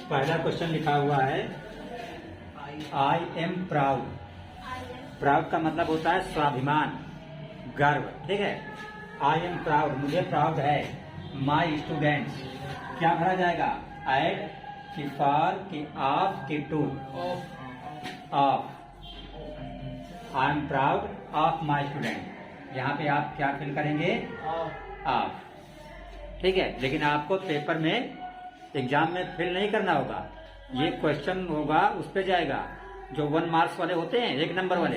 पहला क्वेश्चन लिखा हुआ है आई एम प्राउड। प्राउड का मतलब होता है स्वाभिमान, गर्व। ठीक है, आई एम प्राउड, मुझे प्राउड है। माई स्टूडेंट्स, क्या भरा जाएगा? एट की फॉर की ऑफ की two of. I am proud of my student. यहाँ पे आप क्या फिल करेंगे? ऑफ। ठीक है, लेकिन आपको पेपर में एग्जाम में फिल नहीं करना होगा। ये क्वेश्चन होगा, उस पे जाएगा जो 1 मार्क्स वाले होते हैं, 1 नंबर वाले।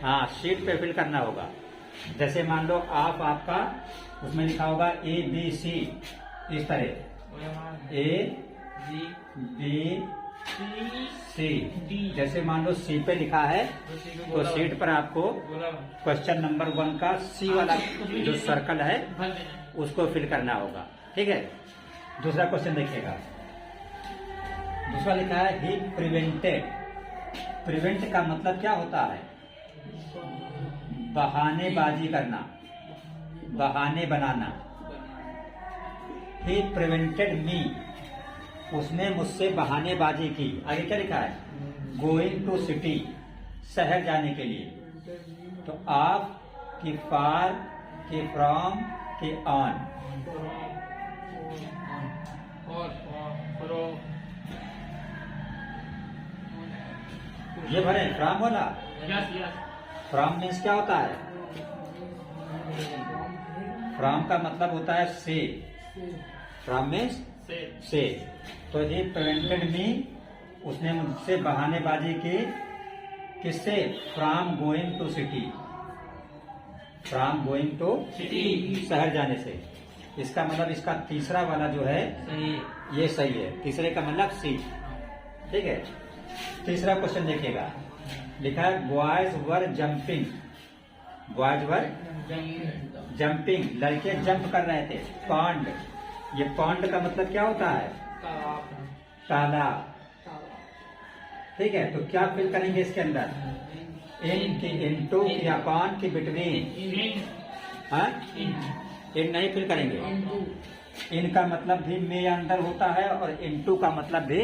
हाँ, शीट पे फिल करना होगा। जैसे मान लो आप आपका उसमें लिखा होगा ए बी सी, इस तरह ए बी सी। जैसे मान लो सी पे लिखा है तो शीट पर आपको क्वेश्चन नंबर 1 का सी वाला जो सर्कल है उसको फिल करना होगा। ठीक है, दूसरा क्वेश्चन देखिएगा। दूसरा लिखा है ही प्रिवेंटेड। प्रिवेंट का मतलब क्या होता है? बहानेबाजी करना, बहाने बनाना। ही प्रिवेंटेड मी, उसने मुझसे बहानेबाजी की। आगे क्या लिखा है? गोइंग टू सिटी, शहर जाने के लिए। तो आप की फार की फ्रॉम की ऑन। ये भरे फ्रॉम वाला। फ्रॉम मीन्स क्या होता है? फ्रॉम का मतलब होता है से। फ्रॉम मीन्स से। तो ये प्रिवेंटेड मी, उसने मुझसे बहानेबाजी की। किससे? From going to city. From going to city, शहर जाने से। इसका मतलब इसका तीसरा वाला जो है ये सही है। तीसरे का मतलब सी। ठीक है, तीसरा क्वेश्चन देखिएगा। लिखा है boys were jumping. Boys were jumping, लड़के जंप कर रहे थे। पॉन्ड, ये पॉन्ड का मतलब क्या होता है? तालाब। ठीक है, तो क्या फिल करेंगे इसके अंदर? इन की, इनटू की, अपॉन की, बिटवीन। हाँ, इन नहीं फिल करेंगे। इन का मतलब भी में या अंदर होता है और इनटू का मतलब भी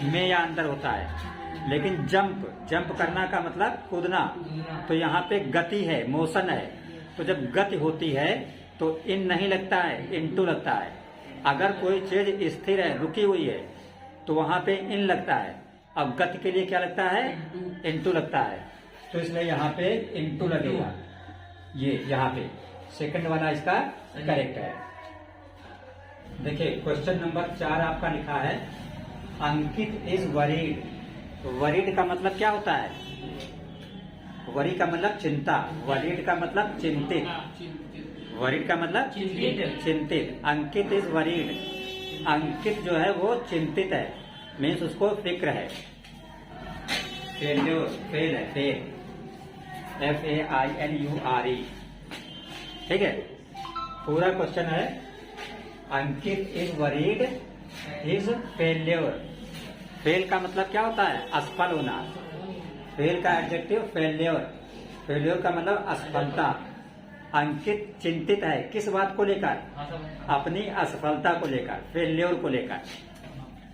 में या अंदर होता है। लेकिन जंप, जंप करना का मतलब कूदना। तो यहाँ पे गति है, मोशन है। तो जब गति होती है तो इन नहीं लगता है, इनटू लगता है। अगर कोई चीज स्थिर है, रुकी हुई है, तो वहां पे इन लगता है। अब गति के लिए क्या लगता है? इनटू लगता है। तो इसलिए यहाँ पे इनटू लगेगा। ये यहाँ पे सेकंड वाला इसका करेक्ट है। देखिए क्वेश्चन नंबर 4 आपका लिखा है अंकित इज वरीड। वरीड का मतलब क्या होता है? वरी का मतलब चिंता, वरीड का मतलब चिंतित। वरीड का मतलब चिंतित। अंकित इज वरीड, अंकित जो है वो चिंतित है, मीन्स उसको फिक्र है। फेल्योर, फेल है, फेल, FAILURE। ठीक है, पूरा क्वेश्चन है Ankit is worried is failure. Fail का मतलब क्या होता है? असफल होना। फेल का एडजेक्टिव फेल्योर। फेल्योर का मतलब असफलता। अंकित चिंतित है किस बात को लेकर? अपनी असफलता को लेकर, फेल्योर को लेकर।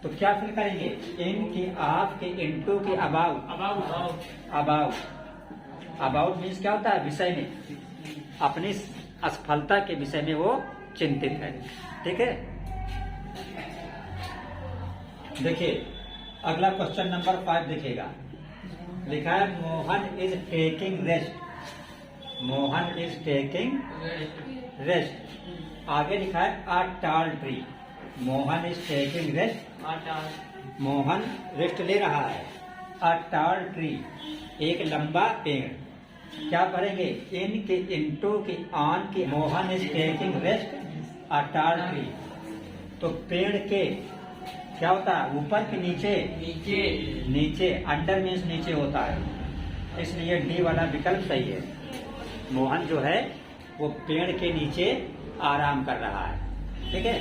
तो क्या फिल करेंगे? इन की, ऑफ की, इनटू की, अबाउट। अबाउट मीन्स क्या होता है? विषय में, अपनी असफलता के विषय में वो चिंतित है। ठीक है, देखिए अगला क्वेश्चन नंबर 5 देखिएगा। लिखा है Mohan is taking rest. Mohan is taking rest. आगे लिखा है a tall tree. Mohan is taking rest. Mohan rest ले रहा है। अ टॉल ट्री, एक लंबा पेड़। क्या करेंगे? इन के, इनटू की, ऑन की, Mohan is taking rest a tall tree. तो पेड़ के क्या होता है? ऊपर के नीचे? नीचे। अंडर मीन्स नीचे होता है, इसलिए डी वाला विकल्प सही है। मोहन जो है वो पेड़ के नीचे आराम कर रहा है। ठीक है,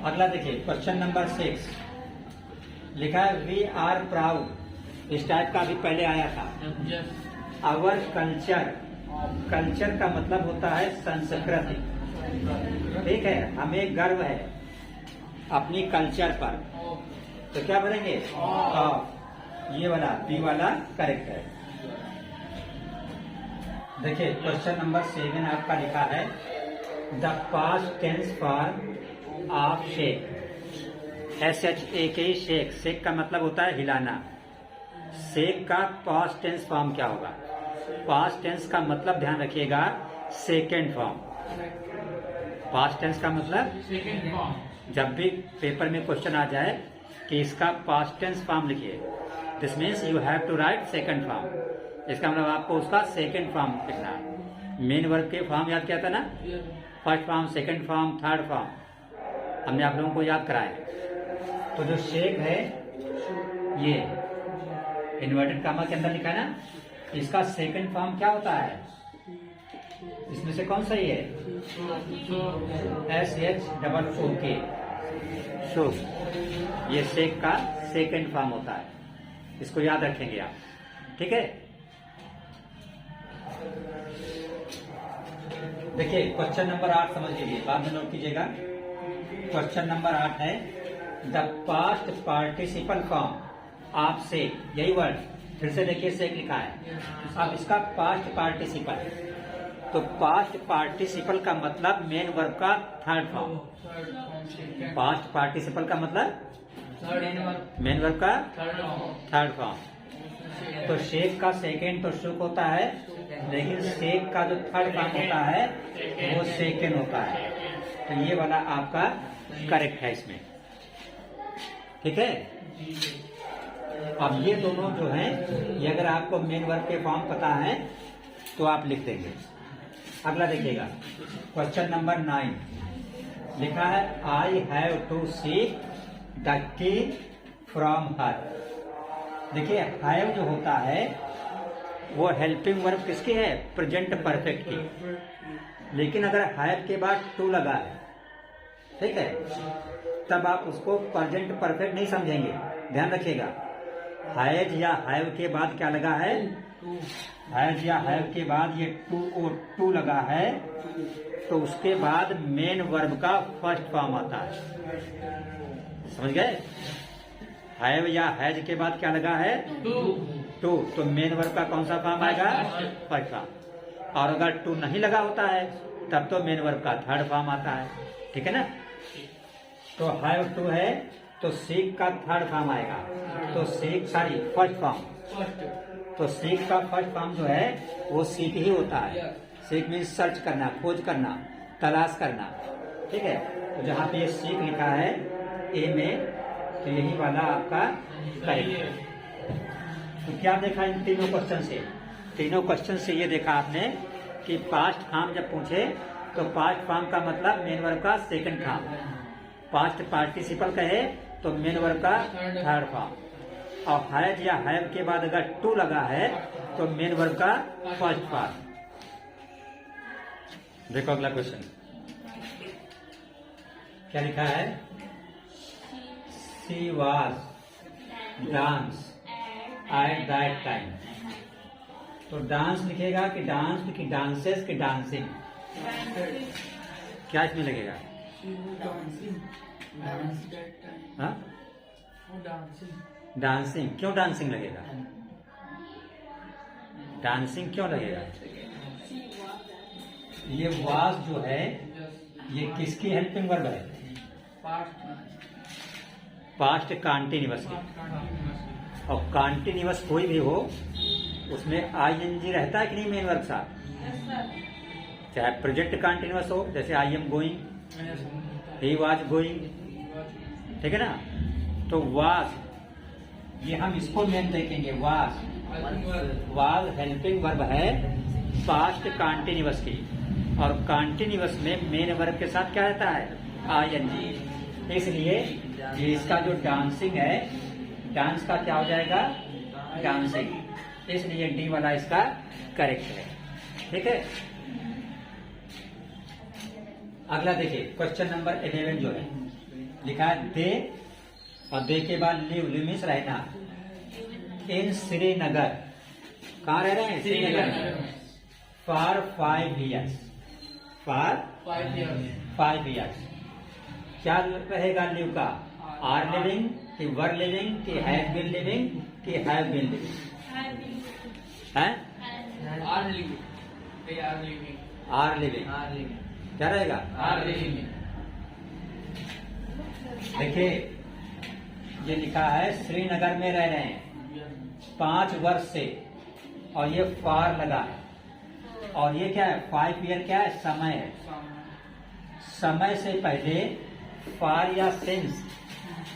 अगला देखिए क्वेश्चन नंबर 6 लिखा है वी आर प्राउड। इस टाइप का भी पहले आया था। आवर कल्चर, कल्चर का मतलब होता है संस्कृति। ठीक है, हमें गर्व है। अपनी कल्चर पर, तो क्या बोलेंगे ऑफ। ये वाला बी वाला करेक्ट है। देखिए क्वेश्चन नंबर 7 आपका लिखा है the past tense for of shake. SHAK shake, shake का मतलब होता है हिलाना। शेक का पास्ट टेंस फॉर्म क्या होगा? पास्ट टेंस का मतलब ध्यान रखिएगा सेकेंड फॉर्म। पास्ट टेंस का मतलब सेकेंड फॉर्म। जब भी पेपर में क्वेश्चन आ जाए कि इसका पास्ट टेंस फॉर्म लिखिए, this means you have to write second form. इसका मतलब आपको उसका सेकेंड फॉर्म लिखना है। मेन वर्ब के फॉर्म याद किया था ना, first form, second form, third form, हमने आप लोगों को याद कराया। तो जो शेक है ये इन्वर्टेड कामा के अंदर लिखा है ना, इसका सेकंड फॉर्म क्या होता है? इसमें से कौन सा ही है? SHOOK, show. ये शेक का सेकंड फॉर्म होता है, इसको याद रखेंगे आप, ठीक है। देखिए क्वेश्चन नंबर 8 समझ लीजिए, बाद में नोट कीजिएगा। क्वेश्चन नंबर 8 है the past participle form of से, यही वर्ड फिर से देखिए सेक लिखा है। अब इसका पास्ट पार्टिसिपल, तो पास्ट पार्टिसिपल का मतलब मेन वर्ब का थर्ड फॉर्म। पास्ट पार्टिसिपल का मतलब मेन वर्ब का थर्ड फॉर्म। तो शेक का सेकेंड तो शुक होता है, लेकिन शेक का जो थर्ड फॉर्म होता है वो सेकेंड होता है। तो ये वाला आपका करेक्ट है इसमें, ठीक है। अब ये दोनों जो हैं, ये अगर आपको मेन वर्ब के फॉर्म पता है तो आप लिख देंगे। अगला देखिएगा क्वेश्चन नंबर 9 लिखा है I have to seek the key from her. देखिए हैव जो होता है वो हेल्पिंग वर्ब किसकी है? प्रेजेंट परफेक्ट की। लेकिन अगर हैव के बाद टू लगा है, ठीक है, तब आप उसको प्रेजेंट परफेक्ट नहीं समझेंगे। ध्यान रखिएगा, हैज या हैव के बाद क्या लगा है? हैज या हैव के बाद ये टू लगा है, तो उसके बाद मेन वर्ब का फर्स्ट फॉर्म आता है। समझ गए? हैव या हैज के बाद क्या लगा है? टू। तो मेन वर्ब का कौन सा फॉर्म आएगा? First form. और अगर टू नहीं लगा होता है तब तो मेन वर्ब का थर्ड फॉर्म आता है, ठीक है ना। तो हैव टू है तो सीक का थर्ड फॉर्म आएगा, तो सीक फर्स्ट फॉर्म। तो सीक का फर्स्ट फॉर्म जो है वो सीक ही होता है। सीक मीन्स सर्च करना, खोज करना, तलाश करना, ठीक है। तो जहाँ पे ये सीक लिखा है ए में, तो यही वाला आपका करेक्ट है। तो क्या देखा इन तीनों क्वेश्चन से? तीनों क्वेश्चन से ये देखा आपने कि पास्ट फॉर्म जब पूछे तो पास्ट फॉर्म का मतलब मेन वर्ब का सेकंड फॉर्म, पास्ट पार्टिसिपल कहे तो मेन वर्ब का थर्ड फॉर्म, और हैज या हैव के बाद अगर टू लगा है तो मेन वर्ब का फर्स्ट फॉर्म। देखो अगला क्वेश्चन क्या लिखा है? She was dance at that time. तो डांस लिखेगा कि डांस की डांसेस की डांसिंग, क्या इसमें लगेगा? हाँ, डांसिंग। क्यों डांसिंग लगेगा? डांसिंग क्यों लगेगा? ये वाज जो है ये किसकी हेल्पिंग वर्ब है? पास्ट कॉन्टिन्यूअस की। और कॉन्टिन्यूअस कोई भी हो उसमें आईएनजी रहता है कि नहीं मेन वर्ब साथ? चाहे प्रेजेंट कॉन्टिन्यूअस हो, जैसे I am going, he was going, ठीक है ना। तो वाज, ये हम इसको मेन देखेंगे। वाज हेल्पिंग वर्ब है पास्ट कॉन्टिन्यूअस की, और कॉन्टिन्यूअस में मेन वर्ब के साथ क्या रहता है? आईएनजी। इसलिए ये इसका जो डांसिंग है, डांस का क्या हो जाएगा? डांसिंग। इसलिए डी वाला इसका करेक्ट है, ठीक है। अगला देखिए क्वेश्चन नंबर 11 जो है लिखा है दे, और दे के बाद लिव, लिव मीन्स रहना, इन श्रीनगर। कहाँ रह रहे हैं? Srinagar. For 5 years, for 5 years। क्या रहेगा लिव का? आर लिविंग कि वर लिविंग कि हैव बीन लिविंग कि हैव बीन लिविंग? हैं? Are living. आर लिविंग क्या रहेगा? Are living. देखिए ये लिखा है श्रीनगर में रह रहे हैं 5 वर्ष से, और ये फार लगा है, और ये क्या है? 5 ईयर क्या है? समय है। समय से पहले फार या सिंस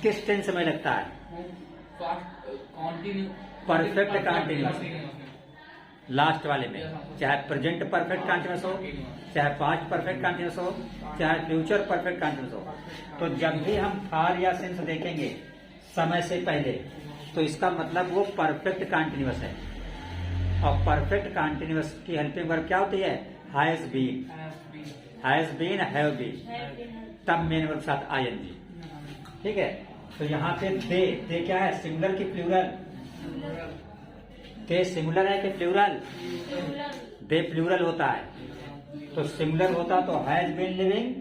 किस टेंस में लगता है? परफेक्ट कंटिन्यूअस लास्ट वाले में, चाहे प्रेजेंट परफेक्ट कंटिन्यूअस हो, चाहे पास्ट परफेक्ट कंटिन्यूअस हो, चाहे फ्यूचर परफेक्ट कंटिन्यूअस हो। तो जब भी हम फार या सिंस देखेंगे समय से पहले, तो इसका मतलब वो परफेक्ट कंटिन्यूअस है। और परफेक्ट कंटिन्यूअस की हेल्पिंग वर्ब क्या होती है? हैज बीन, हैव बीन, तब मेन वर्ब साथ आईएनजी। ठीक है, तो यहाँ पे दे क्या है? सिंगुलर की प्लूरल? दे सिंगुलर है कि प्लूरल? दे प्लूरल होता है, तो सिंगुलर होता तो हैज बीन लिविंग,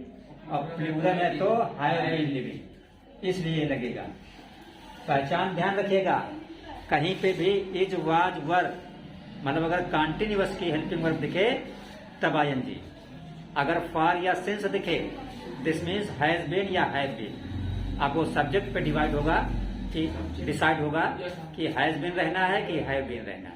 और प्लूरल है तो हैव बीन लिविंग, इसलिए लगेगा। पहचान ध्यान रखिएगा, कहीं पे भी इज वाज वर, मतलब अगर कंटिन्यूअस की हेल्पिंग वर्ब दिखे तब आईएनजी, अगर फार या सिंस दिखे दिस मीन्स हैज बीन या हैव बीन। अब वो सब्जेक्ट पे डिवाइड होगा कि डिसाइड होगा कि हैज बीन रहना है कि हैव बीन रहना है।